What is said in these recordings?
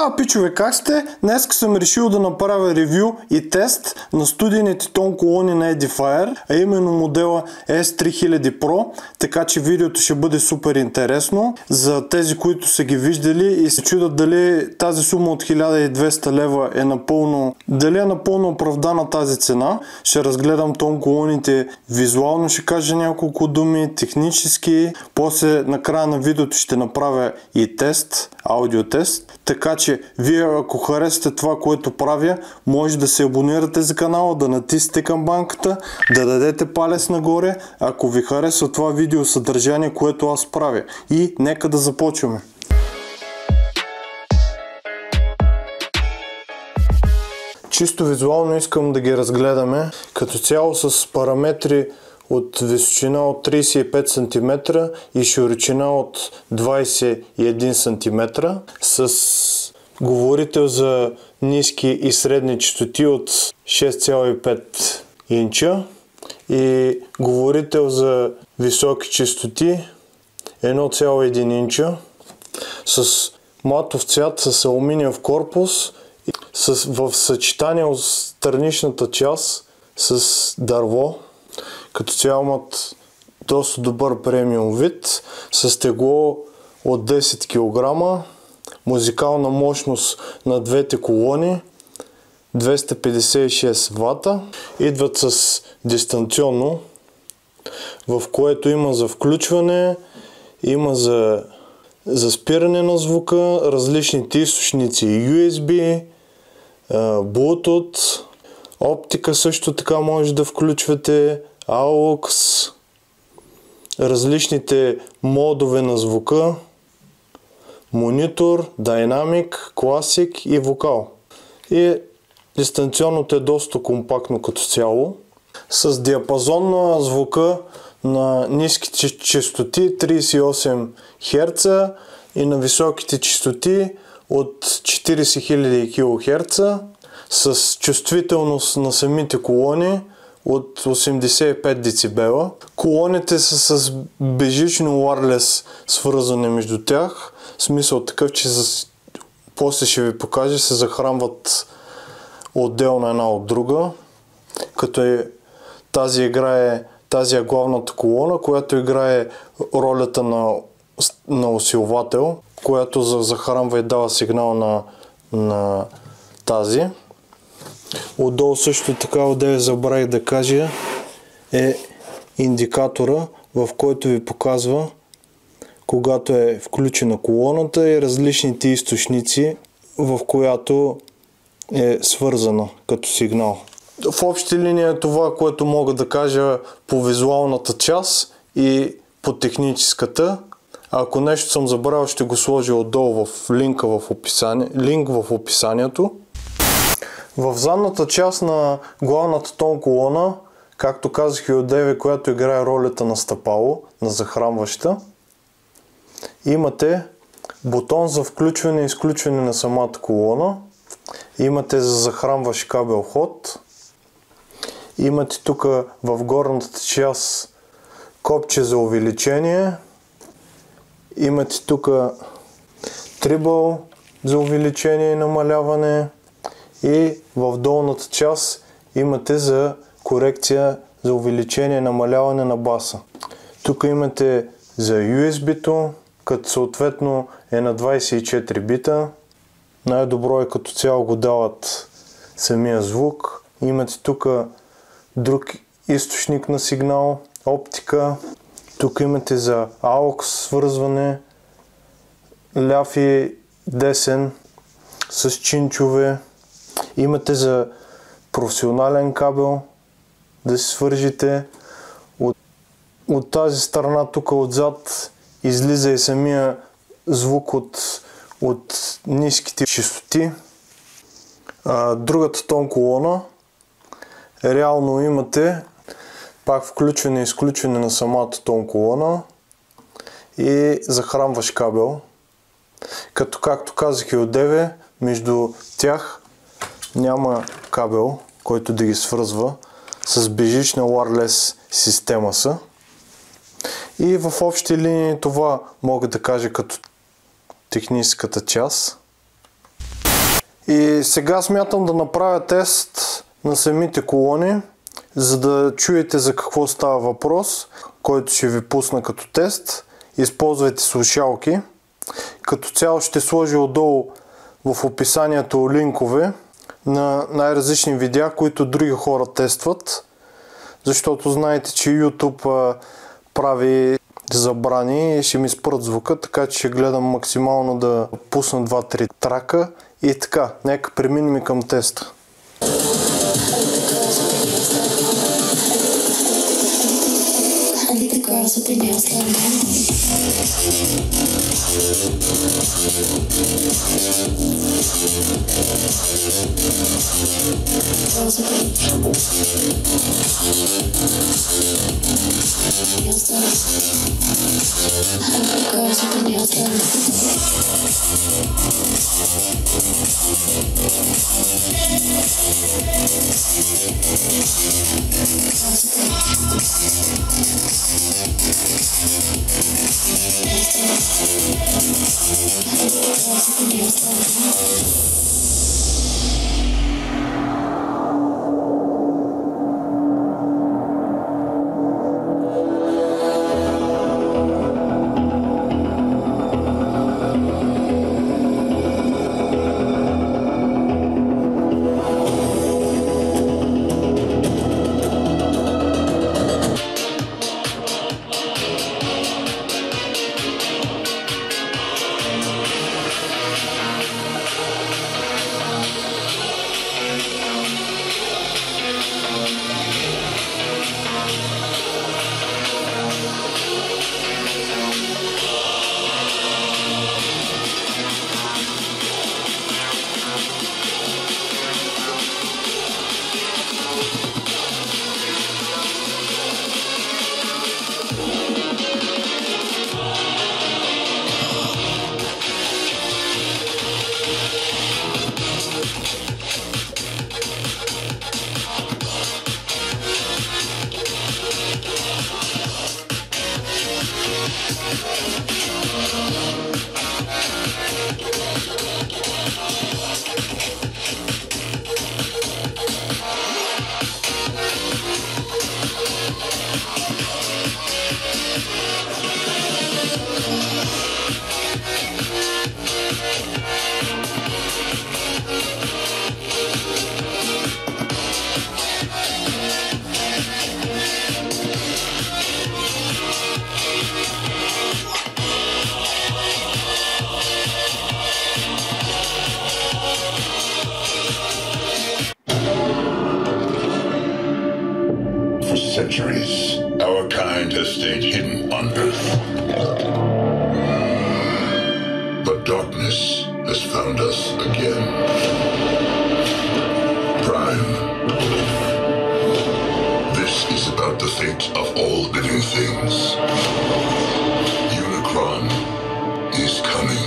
Здраво, пичове, как сте? Днес съм решил да направя ревю и тест на студийните тон колони на Edifier, а именно модела S3000 Pro, така че видеото ще бъде супер интересно за тези, които са ги виждали и се чудят дали тази сума от 1200 лева е напълно оправдана тази цена. Ще разгледам тон колоните визуално, ще кажа няколко думи, технически, после накрая на видеото ще направя и тест, аудиотест. Така че вие, ако харесате това, което правя, може да се абонирате за канала, да натиснете камбанката, да дадете палец нагоре, ако ви харесва това видео съдържание, което аз правя. И нека да започваме. Чисто визуално искам да ги разгледаме. Като цяло с параметри от височина от 35 см и широчина от 21 см с говорител за ниски и средни честоти от 6,5 инча и говорител за високи честоти 1,1 инча с матов цвят с алуминиев корпус в съчетание от страничната част с дърво. Като цяло имат доста добър премиум вид, с тегло от 10 кг, музикална мощност на двете колони 256 вата. Идват с дистанционно, в което има за включване, има за спиране на звука, различните източници USB, Bluetooth, оптика също така може да включвате, AUX, различните модове на звука, монитор, динамик, класик и вокал. И дистанционното е доста компактно като цяло. С диапазон на звука на ниските честоти 38 Hz и на високите честоти от 40 000 кHz с чувствителност на самите колони от 85 децибела. Колоните са с безжично wireless свързване между тях. В смисъл такъв, че после ще ви покажа, се захранват отделно една от друга. Като тази е главната колона, която играе ролята на усилвател, която захранва и дава сигнал на тази. Отдолу също така, отдолу забравих да кажа, е индикатора, в който ви показва когато е включена колоната и различните източници, в която е свързана като сигнал. В общи линии е това, което мога да кажа по визуалната част и по техническата. Ако нещо съм забравил, ще го сложа отдолу в линк в описанието. В задната част на главната тон колона, както казах и одеве, която играе ролята на стъпало, на захранваща, имате бутон за включване и изключване на самата колона, имате за захранващ кабел ход, имате тук в горната част копче за увеличение, имате тук трибъл за увеличение и намаляване и в долната част имате за корекция за увеличение и намаляване на баса. Тук имате за USB-то, като съответно е на 24 бита. Най-добро е като цяло го дават самия звук. Имате тук друг източник на сигнал, оптика. Тук имате за AUX свързване, ляв и десен с чинчове. Имате за професионален кабел да се свържите. От тази страна тук отзад излиза и самия звук от ниските честоти. Другата тон колона реално имате пак включване и изключване на самата тон колона и захранващ кабел. Като както казах и одеве, между тях няма кабел, който да ги свързва, с безжична wireless система са. И в общи линии това мога да кажа като техническата част. И сега смятам да направя тест на самите колони, за да чуете за какво става въпрос, който ще ви пусна като тест. Използвайте слушалки. Като цяло ще сложа отдолу в описанието линкове на най-различни видеа, които други хора тестват, защото знаете, че YouTube прави забрани и ще ми спрат звука, така че ще гледам максимално да пусна 2-3 трака и така, нека преминем към теста. For centuries, our kind has stayed hidden on Earth. But darkness has found us again. Prime. This is about the fate of all living things. Unicron is coming.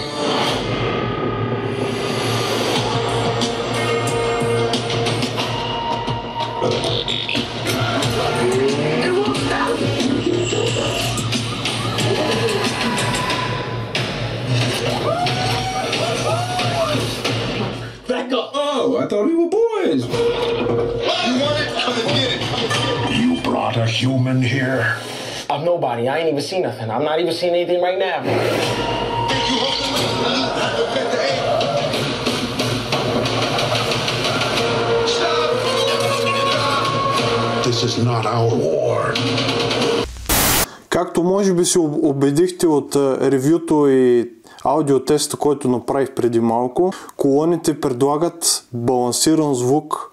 Back up! Oh, I thought we were boys. You want it? Come and get it. You brought a human here. I'm nobody. I ain't even seen nothing. I'm not even seeing anything right now. This is not our war. Както може би се убедихте от ревюто и аудиотеста, който направих преди малко, колоните предлагат балансиран звук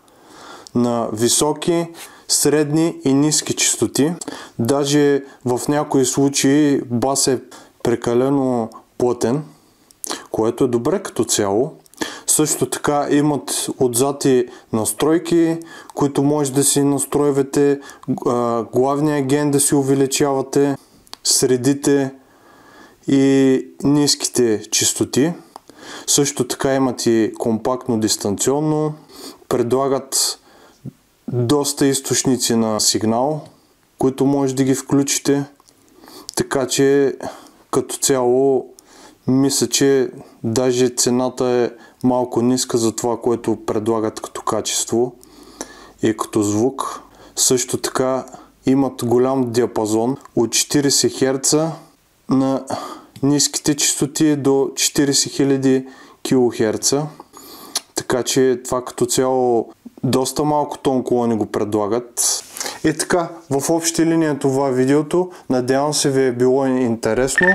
на високи, средни и ниски честоти. Даже в някои случаи бас е прекалено плътен, което е добре като цяло. Също така имат отзад и настройки, които може да си настройвате, главния ген да си увеличавате, средите и ниските честоти. Също така имат и компактно дистанционно, предлагат доста източници на сигнал, които може да ги включите, така че като цяло Мисля, че даже цената е малко ниска за това, което предлагат като качество и като звук. Също така имат голям диапазон от 40 Hz на ниските честоти до 40 000 кHz. Така че това като цяло доста малко тон колони го предлагат. И така, в общи линии това видеото. Надявам се ви е било интересно.